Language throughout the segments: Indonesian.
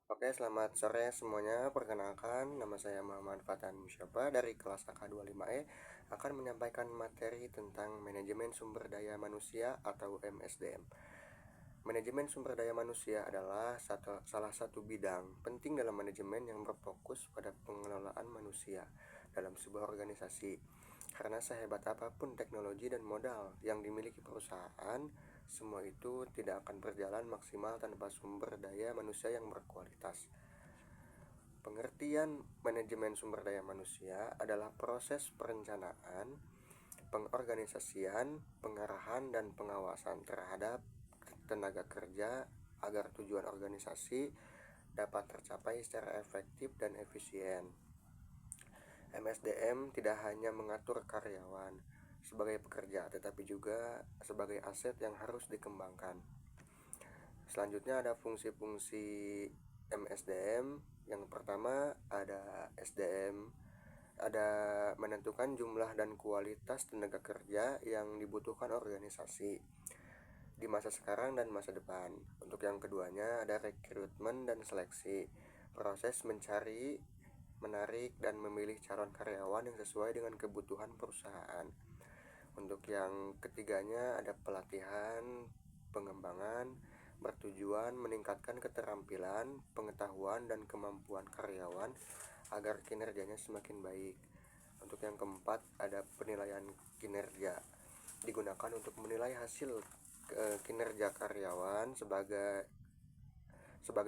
Oke, selamat sore semuanya. Perkenalkan, nama saya Muhammad Fatan Musyaba dari kelas AK25E akan menyampaikan materi tentang manajemen sumber daya manusia atau MSDM. Manajemen sumber daya manusia adalah salah satu bidang penting dalam manajemen yang berfokus pada pengelolaan manusia dalam sebuah organisasi. Karena sehebat apapun teknologi dan modal yang dimiliki perusahaan, semua itu tidak akan berjalan maksimal tanpa sumber daya manusia yang berkualitas. Pengertian manajemen sumber daya manusia adalah proses perencanaan, pengorganisasian, pengarahan, dan pengawasan terhadap tenaga kerja agar tujuan organisasi dapat tercapai secara efektif dan efisien. MSDM tidak hanya mengatur karyawan sebagai pekerja, tetapi juga sebagai aset yang harus dikembangkan. Selanjutnya ada fungsi-fungsi MSDM. Yang pertama ada SDM, ada menentukan jumlah dan kualitas tenaga kerja yang dibutuhkan organisasi di masa sekarang dan masa depan. Untuk yang keduanya ada rekrutmen dan seleksi, proses mencari, menarik, dan memilih calon karyawan yang sesuai dengan kebutuhan perusahaan. Untuk yang ketiganya ada pelatihan, pengembangan, bertujuan meningkatkan keterampilan, pengetahuan, dan kemampuan karyawan agar kinerjanya semakin baik. Untuk yang keempat ada penilaian kinerja, digunakan untuk menilai hasil kinerja karyawan sebagai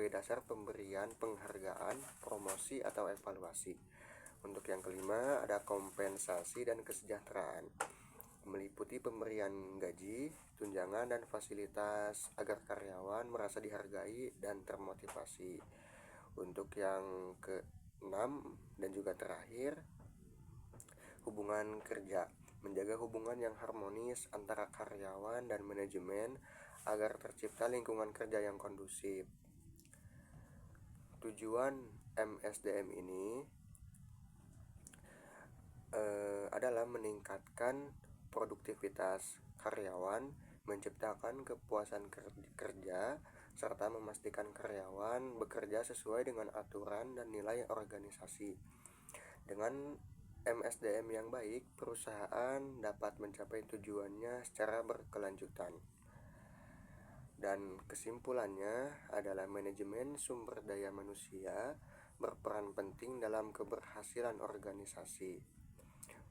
dasar pemberian penghargaan, promosi, atau evaluasi. Untuk yang kelima ada kompensasi dan kesejahteraan, meliputi pemberian gaji, tunjangan, dan fasilitas agar karyawan merasa dihargai dan termotivasi. Untuk yang keenam dan juga terakhir, hubungan kerja, menjaga hubungan yang harmonis antara karyawan dan manajemen agar tercipta lingkungan kerja yang kondusif. Tujuan MSDM ini adalah meningkatkan produktivitas karyawan, menciptakan kepuasan kerja, serta memastikan karyawan bekerja sesuai dengan aturan dan nilai organisasi. Dengan MSDM yang baik, perusahaan dapat mencapai tujuannya secara berkelanjutan. Dan kesimpulannya adalah manajemen sumber daya manusia berperan penting dalam keberhasilan organisasi.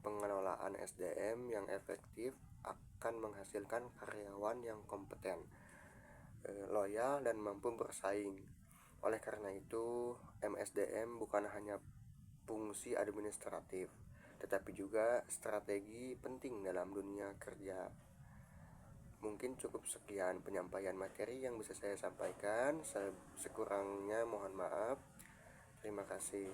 Pengelolaan SDM yang efektif akan menghasilkan karyawan yang kompeten, loyal, dan mampu bersaing. Oleh karena itu, MSDM bukan hanya fungsi administratif, tetapi juga strategi penting dalam dunia kerja. Mungkin cukup sekian penyampaian materi yang bisa saya sampaikan. Sekurangnya mohon maaf. Terima kasih.